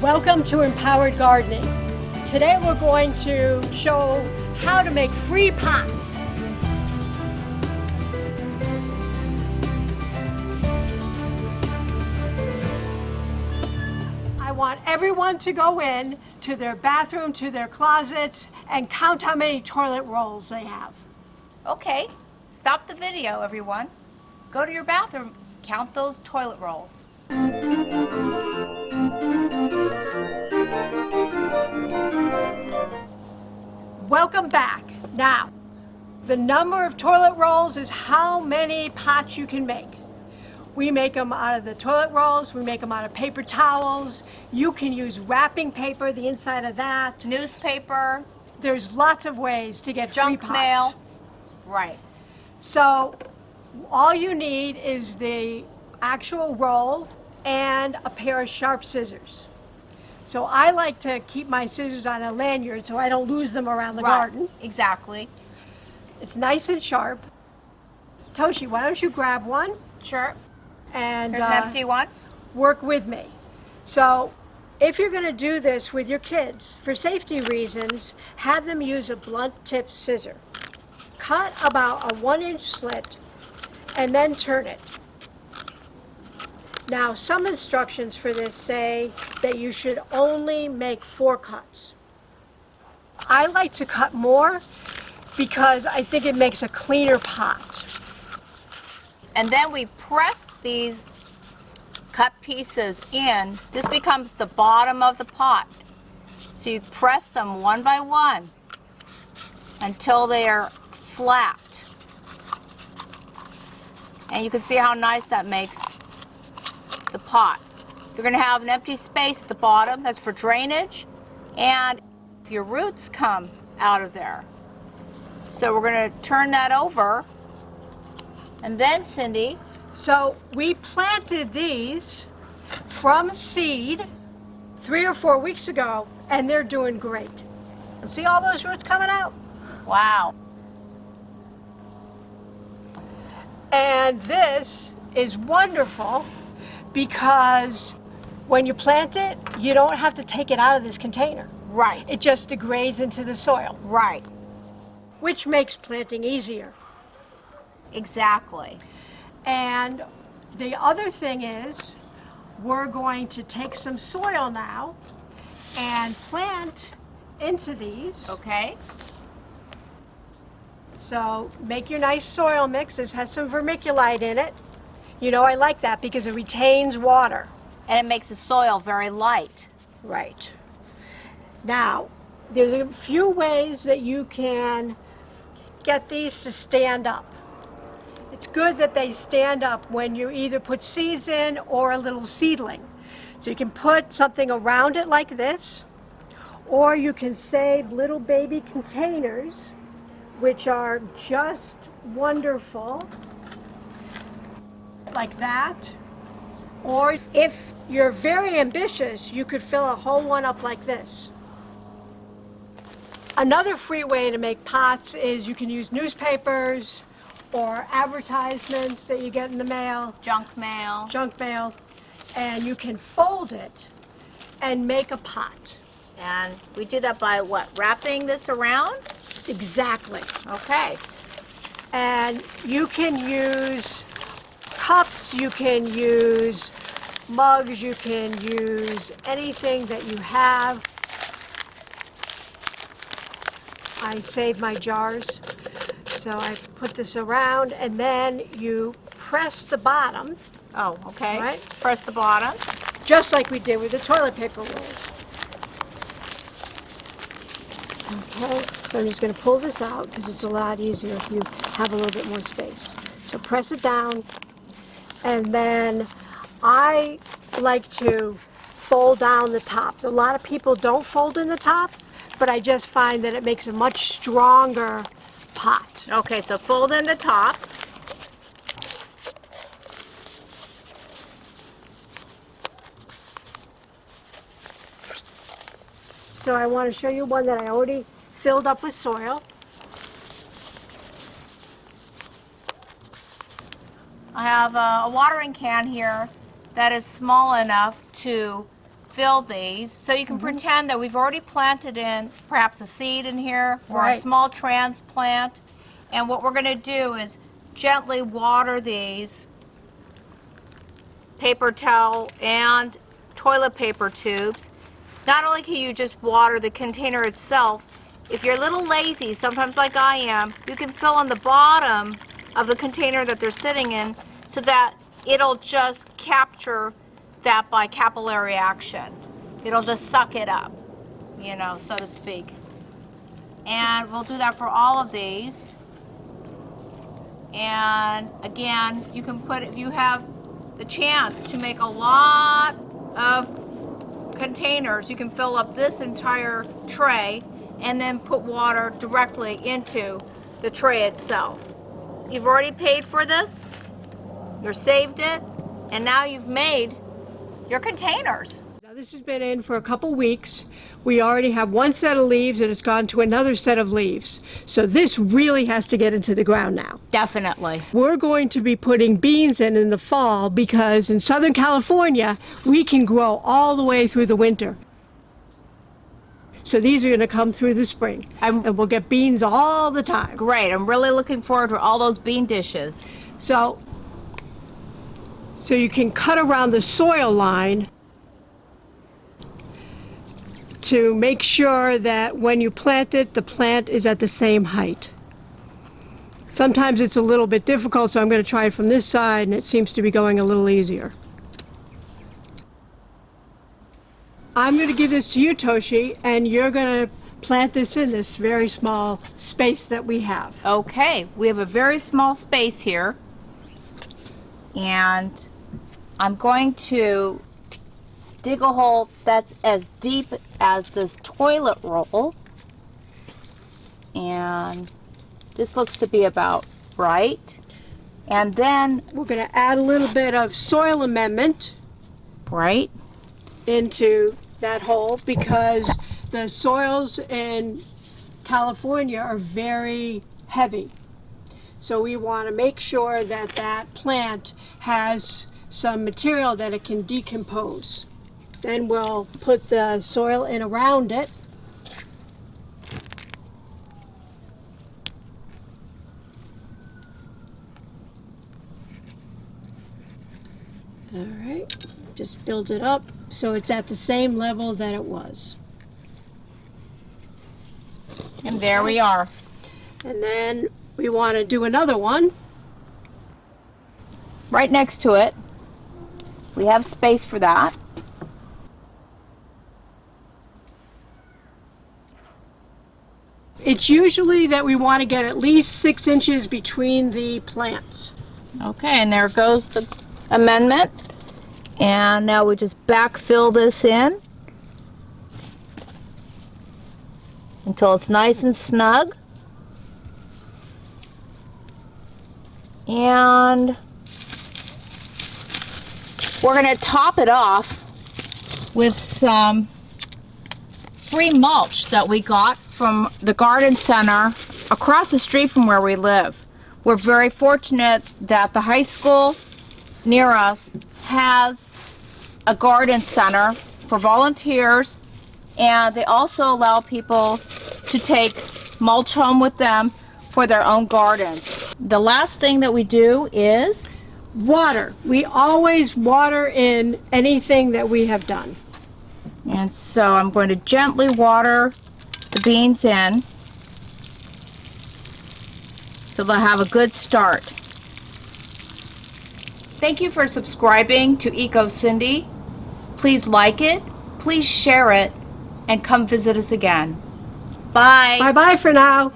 Welcome to Empowered Gardening. Today we're going to show how to make free pots. I want everyone to go in to their bathroom, to their closets, and count how many toilet rolls they have. Okay, stop the video, everyone. Go to your bathroom, count those toilet rolls. Welcome back. Now, the number of toilet rolls is how many pots you can make. We make them out of the toilet rolls, we make them out of paper towels. You can use wrapping paper, the inside of that. Newspaper. There's lots of ways to get free Junk pots. mail. Right. So, all you need is the actual roll and a pair of sharp scissors. So I like to keep my scissors on a lanyard so I don't lose them around the garden. Exactly. It's nice and sharp. Toshi, why don't you grab one Sure. and Here's an empty one. work with me. So if you're going to do this with your kids, for safety reasons, have them use a blunt tip scissor. Cut about a 1-inch slit and then turn it. Now, some instructions for this say that you should only make 4 cuts. I like to cut more because I think it makes a cleaner pot. And then we press these cut pieces in. This becomes the bottom of the pot. So you press them one by one until they are flat. And you can see how nice that makes the pot. You're going to have an empty space at the bottom. That's for drainage. And your roots come out of there. So we're going to turn that over. And then, Cindy. So we planted these from seed 3 or 4 weeks ago, and they're doing great. And see all those roots coming out? Wow. And this is wonderful because when you plant it, you don't have to take it out of this container. Right. It just degrades into the soil, Right. which makes planting easier. Exactly. And the other thing is, we're going to take some soil now and plant into these. Okay. So make your nice soil mix. This has some vermiculite in it. You know, I like that because it retains water. And it makes the soil very light. Right. Now, there's a few ways that you can get these to stand up. It's good that they stand up when you either put seeds in or a little seedling. So you can put something around it like this, or you can save little baby containers, which are just wonderful, like that. Or if you're very ambitious, you could fill a whole one up like this. Another free way to make pots is you can use newspapers or advertisements that you get in the mail, Junk mail. and you can fold it and make a pot. And we do that by what? Wrapping this around? Exactly. Okay. And you can use cups, you can use mugs, you can use anything that you have. I save my jars. So I put this around and then you press the bottom. Oh, okay. Right. Press the bottom. Just like we did with the toilet paper rolls. Okay, so I'm just going to pull this out because it's a lot easier if you have a little bit more space. So press it down, and then I like to fold down the tops. A lot of people don't fold in the tops, but I just find that it makes a much stronger pot. Okay, so fold in the top. So I want to show you one that I already filled up with soil. I have a watering can here that is small enough to fill these. So you can pretend that we've already planted in perhaps a seed in here or a Right. small transplant. And what we're going to do is gently water these paper towel and toilet paper tubes. Not only can you just water the container itself, if you're a little lazy, sometimes like I am, you can fill in the bottom of the container that they're sitting in so that it'll just capture that by capillary action. It'll just suck it up, you know, so to speak. And we'll do that for all of these. And again, you can put, if you have the chance to make a lot of containers, you can fill up this entire tray and then put water directly into the tray itself. You've already paid for this, you've saved it, and now you've made your containers. Now this has been in for a couple weeks. We already have one set of leaves and it's gone to another set of leaves. So this really has to get into the ground now. Definitely. We're going to be putting beans in the fall because in Southern California, we can grow all the way through the winter. So these are going to come through the spring and we'll get beans all the time. Great, I'm really looking forward to all those bean dishes. So you can cut around the soil line to make sure that when you plant it, the plant is at the same height. Sometimes it's a little bit difficult, so I'm going to try it from this side, and it seems to be going a little easier. I'm going to give this to you, Toshi, and you're going to plant this in this very small space that we have. Okay, we have a very small space here, and I'm going to dig a hole that's as deep as this toilet roll, and this looks to be about right. And then We're going to add a little bit of soil amendment right into that hole because the soils in California are very heavy. So we want to make sure that that plant has some material that it can decompose. Then we'll put the soil in around it. All right, just build it up so it's at the same level that it was. and there we are. And then we want to do another one. Right next to it, we have space for that. It's usually that we want to get at least 6 inches between the plants. Okay, and there goes the amendment. And now we just backfill this in until it's nice and snug. And we're going to top it off with some free mulch that we got from the garden center across the street from where we live. We're very fortunate that the high school near us has a garden center for volunteers, and they also allow people to take mulch home with them for their own gardens. The last thing that we do is Water. We always water in anything that we have done. and so I'm going to gently water the beans in so they'll have a good start. Thank you for subscribing to Eco Cindy. Please like it, please share it, and come visit us again. Bye. Bye-bye for now.